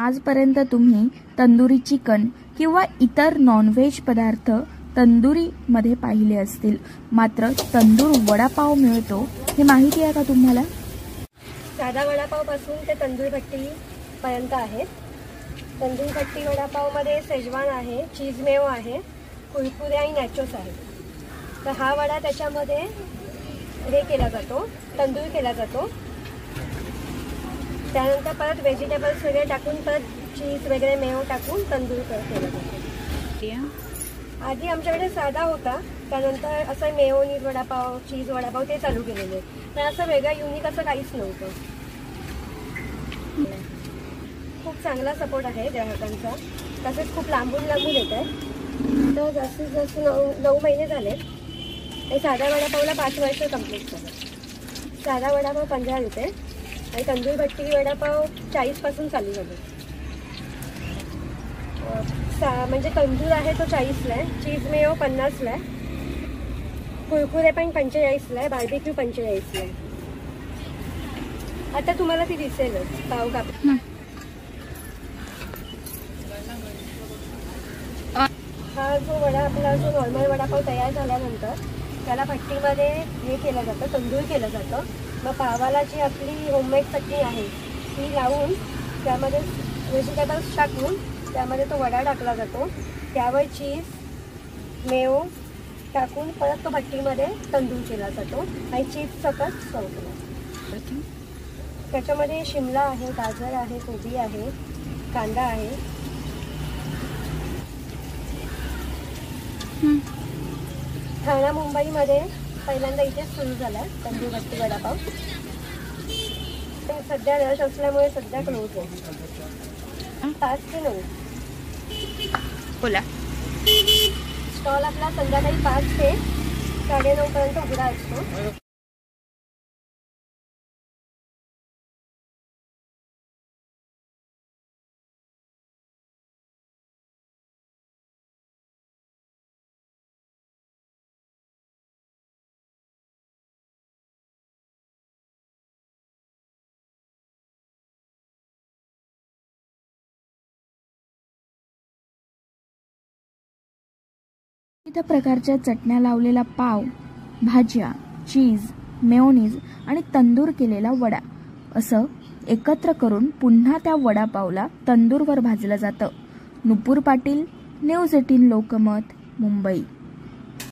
आजपर्यंत तुम्ही तंदुरी चिकन किंवा इतर नॉनव्हेज पदार्थ तंदुरीमध्ये पाहिले असतील, मात्र तंदूर वडापाव मिळतो हे माहिती आहे का तुम्हाला? साधा वडापाव पासून ते तंदूर भट्टी पर्यंत आहे। तंदूर भट्टी वडापाव मध्ये शेजवान आहे, चीज मेव आहे, कुरकुरे आणि नॅचोस आहे। तर हा वडा त्याच्यामध्ये हे केला जातो, तंदूर केला जातो। त्यानंतर परत व्हेजिटेबल्स वगैरे टाकून परत चीज वगैरे मेव टाकून तंदूर केला जातो। आधी आमच्याकडे साधा होता, त्यानंतर असं मेयोनीज वडापाव, चीज वडापाव ते चालू केलेले, पण असं वेगळं युनिक असं काहीच नव्हतं। खूप चांगला सपोर्ट आहे ग्राहकांचा, तसेच खूप लांबून येत आहे। तर जास्तीत जास्त 9 महिने झाले। साधा वडापावला 5 वर्ष कंप्लीट झालं। साधा वडापाव 15 रुपये आणि तंदूर भट्टी वडापाव 40 पासून चालू झाले। म्हणजे तंदूर आहे तो 40ला आहे, चीज मेयो 50ला आहे, कुरकुरे पण 45ला आहे, बार्बेक्यू 45ला आहे। आता तुम्हाला ती दिसेलच पाव काप। हा जो वडा आपला जो नॉर्मल वडापाव तयार झाल्यानंतर त्याला भट्टीमध्ये हे केलं जातं, तंदूर केलं जातं। मग पावाला जी आपली होममेड चटणी आहे ती लावून त्यामध्ये व्हेजिटेबल्स टाकून त्यामध्ये तो वडा टाकला जातो, त्यावर चीज मेव टाकून परत तो भट्टीमध्ये तंदूर केला जातो आणि चीज सकट सर्व केला जातो। त्याच्यामध्ये शिमला आहे, गाजर आहे, कोबी आहे, कांदा आहे। ठाणा मुंबईमध्ये पहिल्यांदा इथेच सुरू झाला तंदूर भट्टी वडापाव। सध्या रश असल्यामुळे सध्या क्लोज आहे। 5 ते 9 बोला। स्टॉल आपला संध्याकाळी 5 ते 9:30 पर्यंत उघडा असतो। विविध प्रकारच्या चटण्या लावलेला पाव, भाज्या, चीज, मेयोनीज आणि तंदूर केलेला वडा असं एकत्र करून पुन्हा त्या वडापावला तंदूरवर भाजलं जातं। नुपूर पाटील, न्यूज 18 लोकमत, मुंबई।